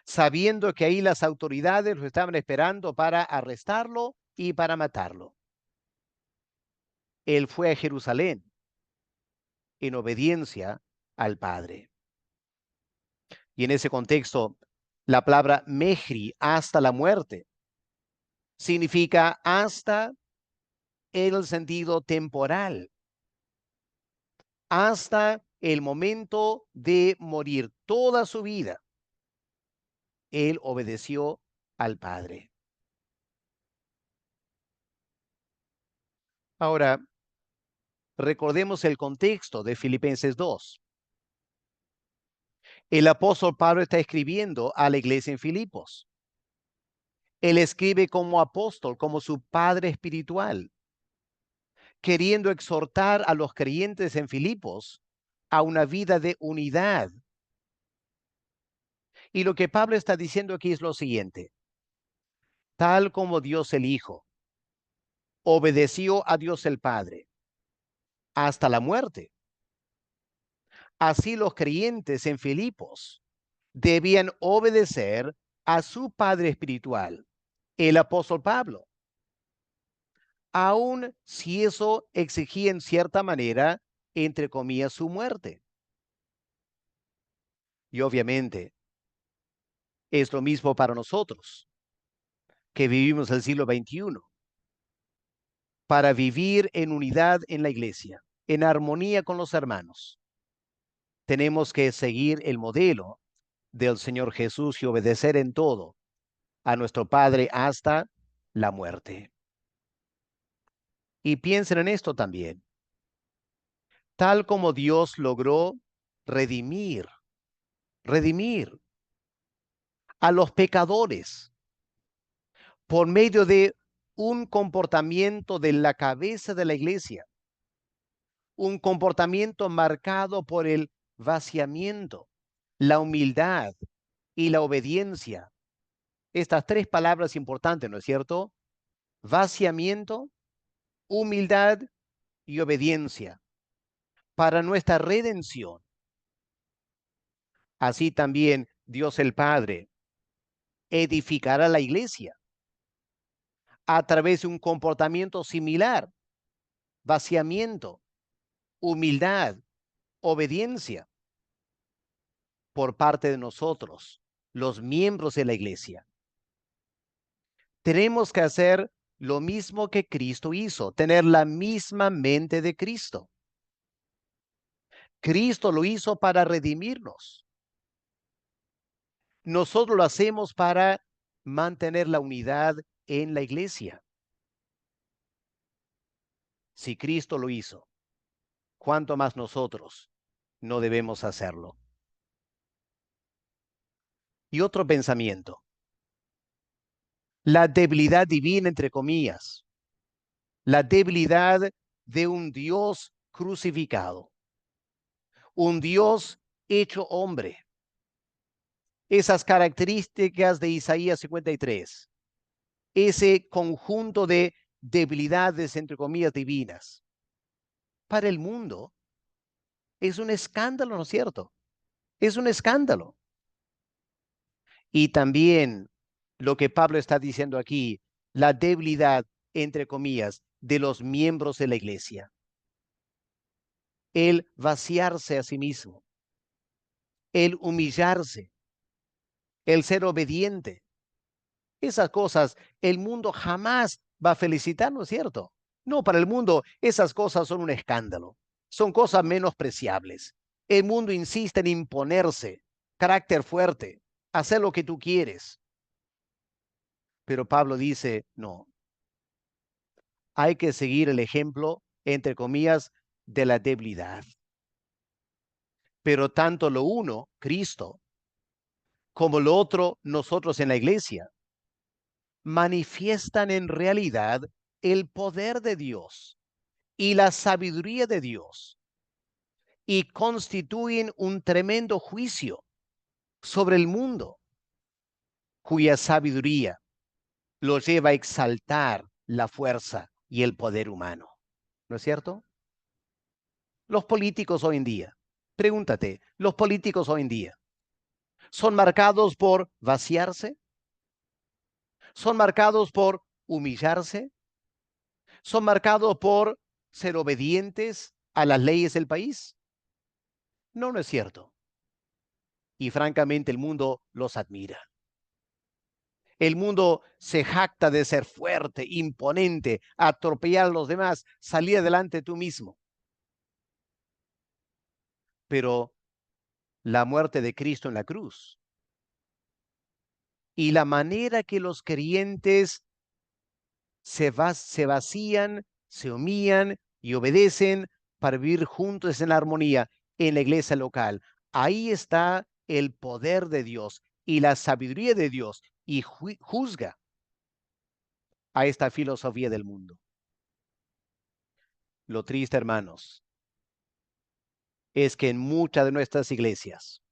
sabiendo que ahí las autoridades lo estaban esperando para arrestarlo y para matarlo. Él fue a Jerusalén en obediencia al Padre. Y en ese contexto, la palabra mejri, hasta la muerte, significa hasta en el sentido temporal, hasta el momento de morir. Toda su vida, él obedeció al Padre. Ahora, recordemos el contexto de Filipenses 2. El apóstol Pablo está escribiendo a la iglesia en Filipos. Él escribe como apóstol, como su padre espiritual, queriendo exhortar a los creyentes en Filipos a una vida de unidad. Y lo que Pablo está diciendo aquí es lo siguiente: tal como Dios el Hijo obedeció a Dios el Padre hasta la muerte, así los creyentes en Filipos debían obedecer a su padre espiritual, el apóstol Pablo, aun si eso exigía en cierta manera, entre comillas, su muerte. Y obviamente es lo mismo para nosotros, que vivimos el siglo XXI, para vivir en unidad en la iglesia, en armonía con los hermanos. Tenemos que seguir el modelo del Señor Jesús y obedecer en todo a nuestro Padre hasta la muerte. Y piensen en esto también. Tal como Dios logró redimir a los pecadores por medio de un comportamiento de la cabeza de la iglesia, un comportamiento marcado por el vaciamiento, la humildad y la obediencia. Estas tres palabras importantes, ¿no es cierto? Vaciamiento, humildad y obediencia para nuestra redención. Así también Dios el Padre edificará la iglesia a través de un comportamiento similar: vaciamiento, humildad, obediencia por parte de nosotros, los miembros de la iglesia. Tenemos que hacer lo mismo que Cristo hizo, tener la misma mente de Cristo. Cristo lo hizo para redimirnos. Nosotros lo hacemos para mantener la unidad en la iglesia. Si Cristo lo hizo, ¿cuánto más nosotros no debemos hacerlo? Y otro pensamiento: la debilidad divina, entre comillas, la debilidad de un Dios crucificado, un Dios hecho hombre. Esas características de Isaías 53, ese conjunto de debilidades, entre comillas, divinas, para el mundo es un escándalo, ¿no es cierto? Es un escándalo. Y también lo que Pablo está diciendo aquí, la debilidad, entre comillas, de los miembros de la iglesia, el vaciarse a sí mismo, el humillarse, el ser obediente. Esas cosas el mundo jamás va a felicitar, ¿no es cierto? No, para el mundo esas cosas son un escándalo, son cosas menospreciables. El mundo insiste en imponerse, carácter fuerte, hacer lo que tú quieres. Pero Pablo dice, no, hay que seguir el ejemplo, entre comillas, de la debilidad. Pero tanto lo uno, Cristo, como lo otro, nosotros en la iglesia, manifiestan en realidad el poder de Dios, y la sabiduría de Dios y constituyen un tremendo juicio sobre el mundo, cuya sabiduría los lleva a exaltar la fuerza y el poder humano. ¿No es cierto? Los políticos hoy en día, pregúntate, los políticos hoy en día, ¿son marcados por vaciarse? ¿Son marcados por humillarse? ¿Son marcados por ser obedientes a las leyes del país? No, no es cierto. Y francamente el mundo los admira. El mundo se jacta de ser fuerte, imponente, atropellar a los demás, salir adelante tú mismo. Pero la muerte de Cristo en la cruz y la manera que los creyentes se vacían, se humillan y obedecen para vivir juntos en la armonía en la iglesia local. Ahí está el poder de Dios y la sabiduría de Dios y juzga a esta filosofía del mundo. Lo triste, hermanos, es que en muchas de nuestras iglesias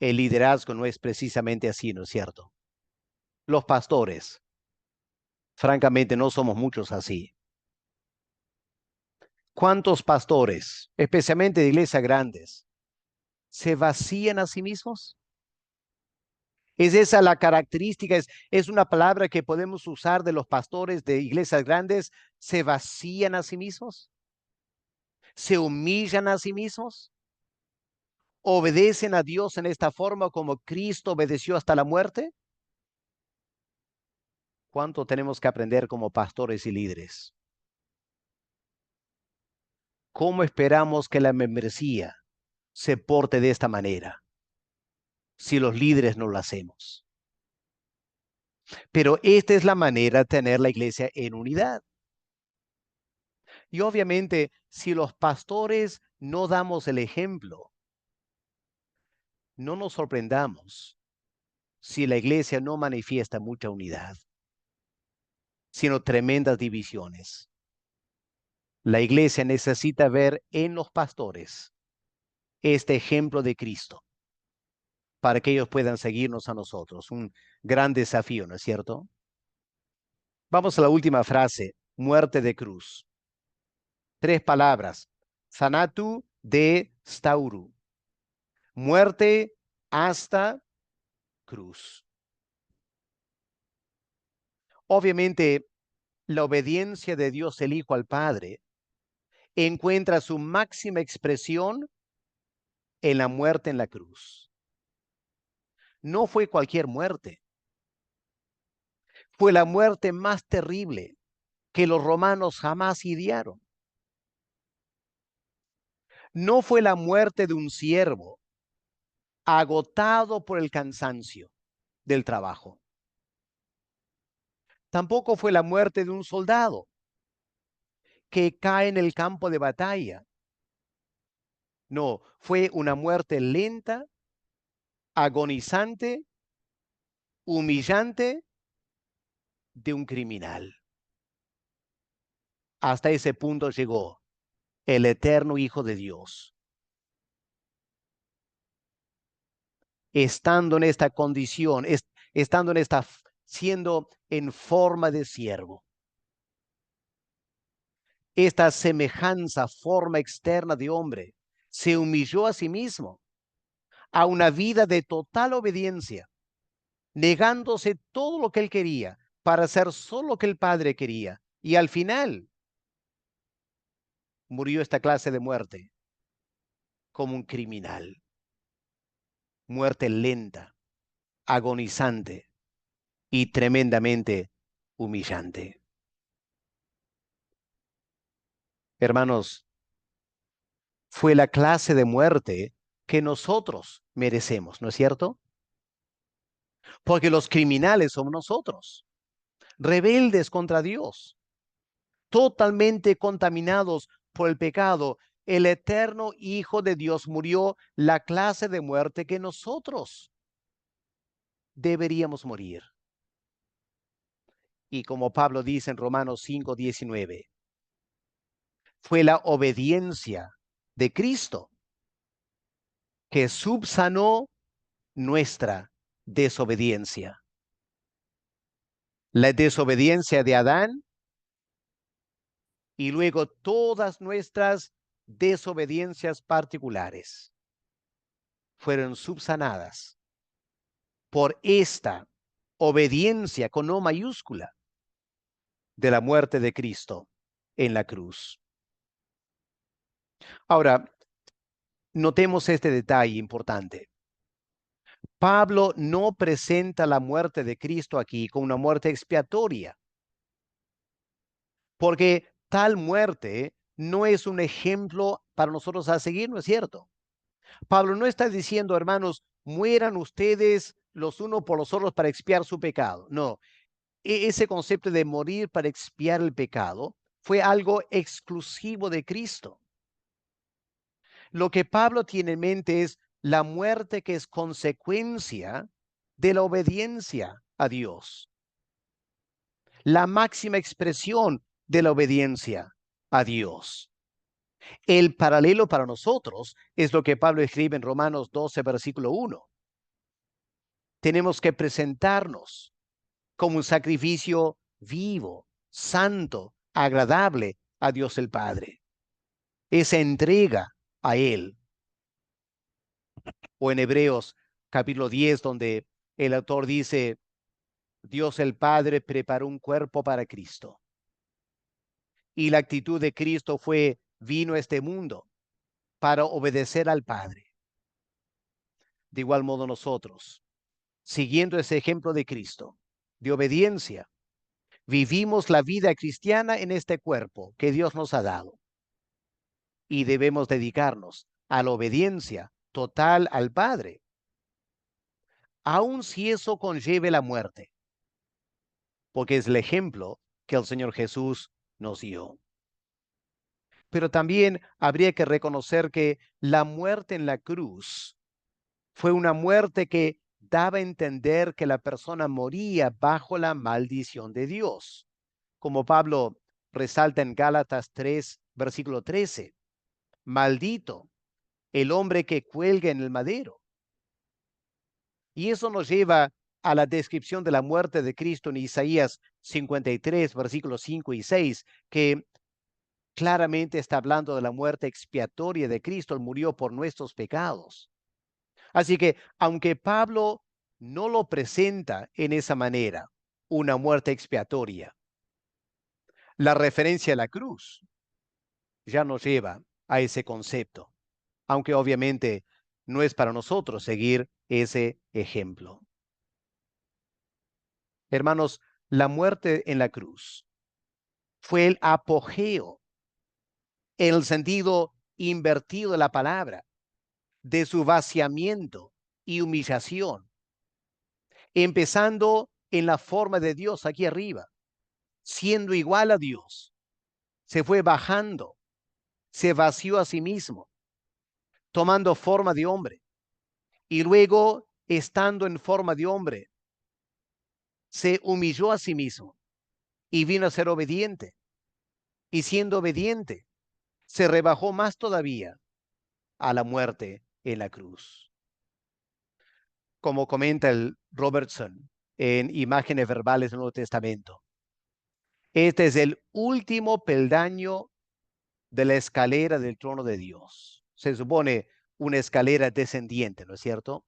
el liderazgo no es precisamente así, ¿no es cierto? Los pastores, francamente, no somos muchos así. ¿Cuántos pastores, especialmente de iglesias grandes, se vacían a sí mismos? ¿Es esa la característica? ¿Es una palabra que podemos usar de los pastores de iglesias grandes? ¿Se vacían a sí mismos? ¿Se humillan a sí mismos? ¿Obedecen a Dios en esta forma como Cristo obedeció hasta la muerte? ¿Cuánto tenemos que aprender como pastores y líderes? ¿Cómo esperamos que la membresía se porte de esta manera si los líderes no lo hacemos? Pero esta es la manera de tener la iglesia en unidad. Y obviamente, si los pastores no damos el ejemplo, no nos sorprendamos si la iglesia no manifiesta mucha unidad, sino tremendas divisiones. La iglesia necesita ver en los pastores este ejemplo de Cristo para que ellos puedan seguirnos a nosotros. Un gran desafío, ¿no es cierto? Vamos a la última frase, muerte de cruz. 3 palabras, Thanatu de Stauru, muerte hasta cruz. Obviamente, la obediencia de Dios el Hijo al Padre encuentra su máxima expresión en la muerte en la cruz. No fue cualquier muerte, fue la muerte más terrible que los romanos jamás idearon. No fue la muerte de un siervo agotado por el cansancio del trabajo. Tampoco fue la muerte de un soldado que cae en el campo de batalla. No, fue una muerte lenta, agonizante, humillante de un criminal. Hasta ese punto llegó el eterno Hijo de Dios. Estando en esta condición, estando en esta, siendo en forma de siervo. Esta semejanza, forma externa de hombre, se humilló a sí mismo a una vida de total obediencia, negándose todo lo que él quería para hacer solo lo que el Padre quería. Y al final murió esta clase de muerte como un criminal. Muerte lenta, agonizante y tremendamente humillante. Hermanos, fue la clase de muerte que nosotros merecemos, ¿no es cierto? Porque los criminales somos nosotros, rebeldes contra Dios, totalmente contaminados por el pecado. El eterno Hijo de Dios murió la clase de muerte que nosotros deberíamos morir. Y como Pablo dice en Romanos 5:19, fue la obediencia de Cristo que subsanó nuestra desobediencia. La desobediencia de Adán y luego todas nuestras desobediencias particulares fueron subsanadas por esta obediencia con O mayúscula de la muerte de Cristo en la cruz. Ahora, notemos este detalle importante. Pablo no presenta la muerte de Cristo aquí como una muerte expiatoria, porque tal muerte no es un ejemplo para nosotros a seguir, ¿no es cierto? Pablo no está diciendo, hermanos, mueran ustedes los unos por los otros para expiar su pecado. No, ese concepto de morir para expiar el pecado fue algo exclusivo de Cristo. Lo que Pablo tiene en mente es la muerte que es consecuencia de la obediencia a Dios, la máxima expresión de la obediencia a Dios. El paralelo para nosotros es lo que Pablo escribe en Romanos 12, versículo 1. Tenemos que presentarnos como un sacrificio vivo, santo, agradable a Dios el Padre. Esa entrega a Él. O en Hebreos capítulo 10, donde el autor dice, Dios el Padre preparó un cuerpo para Cristo. Y la actitud de Cristo fue, vino a este mundo para obedecer al Padre. De igual modo nosotros, siguiendo ese ejemplo de Cristo, de obediencia, vivimos la vida cristiana en este cuerpo que Dios nos ha dado. Y debemos dedicarnos a la obediencia total al Padre, aun si eso conlleve la muerte, porque es el ejemplo que el Señor Jesús nos dio. Pero también habría que reconocer que la muerte en la cruz fue una muerte que daba a entender que la persona moría bajo la maldición de Dios, como Pablo resalta en Gálatas 3, versículo 13. Maldito el hombre que cuelga en el madero. Y eso nos lleva a la descripción de la muerte de Cristo en Isaías 53, versículos 5 y 6, que claramente está hablando de la muerte expiatoria de Cristo. Él murió por nuestros pecados. Así que, aunque Pablo no lo presenta en esa manera, una muerte expiatoria, la referencia a la cruz ya nos lleva a ese concepto, aunque obviamente no es para nosotros seguir ese ejemplo. Hermanos, la muerte en la cruz fue el apogeo, en el sentido invertido de la palabra, de su vaciamiento y humillación, empezando en la forma de Dios aquí arriba, siendo igual a Dios, se fue bajando, se vació a sí mismo, tomando forma de hombre, y luego, estando en forma de hombre, se humilló a sí mismo y vino a ser obediente, y siendo obediente, se rebajó más todavía a la muerte en la cruz. Como comenta el Robertson en Imágenes Verbales del Nuevo Testamento, este es el último peldaño de la escalera del trono de Dios. Se supone una escalera descendiente, ¿no es cierto?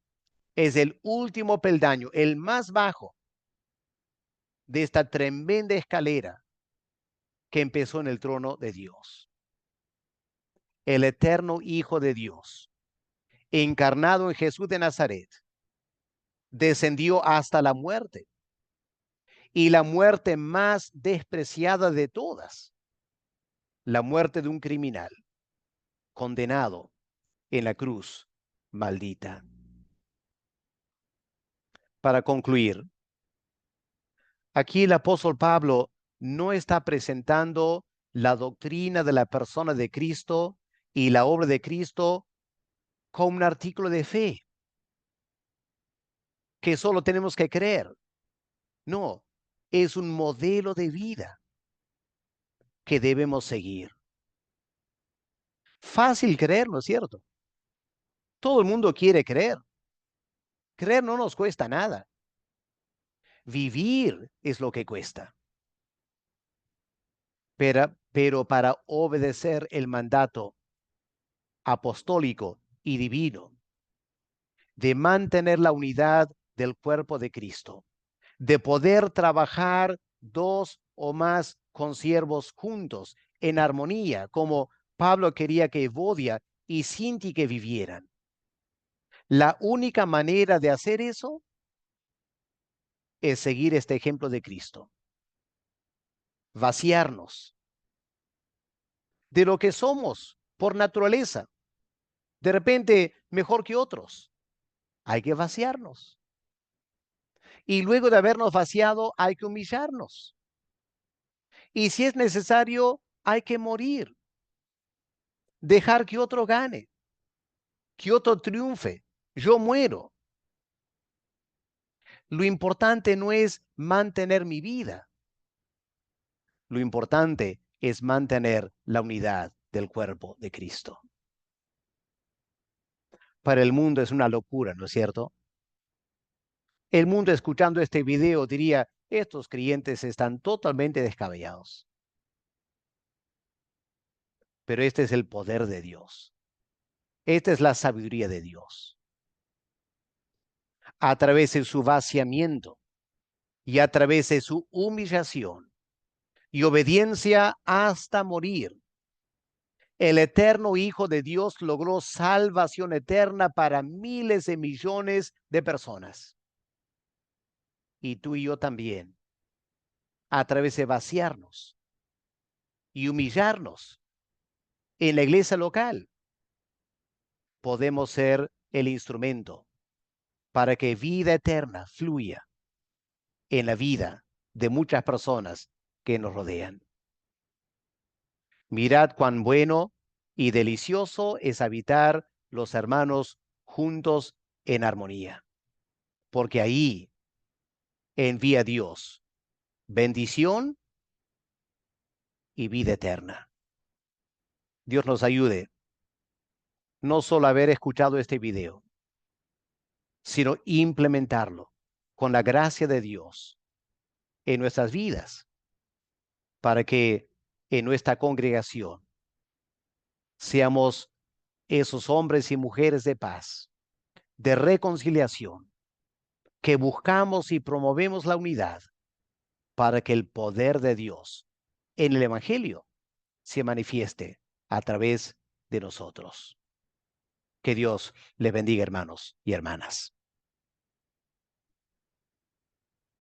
Es el último peldaño, el más bajo de esta tremenda escalera que empezó en el trono de Dios. El eterno Hijo de Dios, encarnado en Jesús de Nazaret, descendió hasta la muerte, y la muerte más despreciada de todas, la muerte de un criminal condenado en la cruz maldita. Para concluir, aquí el apóstol Pablo no está presentando la doctrina de la persona de Cristo y la obra de Cristo como un artículo de fe que solo tenemos que creer. No, es un modelo de vida que debemos seguir. Fácil creer, ¿no es cierto? Todo el mundo quiere creer. Creer no nos cuesta nada. Vivir es lo que cuesta. Pero para obedecer el mandato apostólico y divino de mantener la unidad del cuerpo de Cristo, de poder trabajar dos o más consiervos juntos en armonía, como Pablo quería que Evodia y Sintique vivieran. La única manera de hacer eso es seguir este ejemplo de Cristo, vaciarnos de lo que somos por naturaleza, de repente mejor que otros. Hay que vaciarnos. Y luego de habernos vaciado, hay que humillarnos. Y si es necesario, hay que morir, dejar que otro gane, que otro triunfe. Yo muero. Lo importante no es mantener mi vida. Lo importante es mantener la unidad del cuerpo de Cristo. Para el mundo es una locura, ¿no es cierto? El mundo escuchando este video diría, estos creyentes están totalmente descabellados. Pero este es el poder de Dios. Esta es la sabiduría de Dios. A través de su vaciamiento y a través de su humillación y obediencia hasta morir, el eterno Hijo de Dios logró salvación eterna para miles de millones de personas. Y tú y yo también, a través de vaciarnos y humillarnos en la iglesia local, podemos ser el instrumento para que vida eterna fluya en la vida de muchas personas que nos rodean. Mirad cuán bueno y delicioso es habitar los hermanos juntos en armonía, porque ahí envía Dios bendición y vida eterna. Dios nos ayude no solo a haber escuchado este video, sino implementarlo con la gracia de Dios en nuestras vidas, para que en nuestra congregación seamos esos hombres y mujeres de paz, de reconciliación, que buscamos y promovemos la unidad para que el poder de Dios en el Evangelio se manifieste a través de nosotros. Que Dios les bendiga, hermanos y hermanas.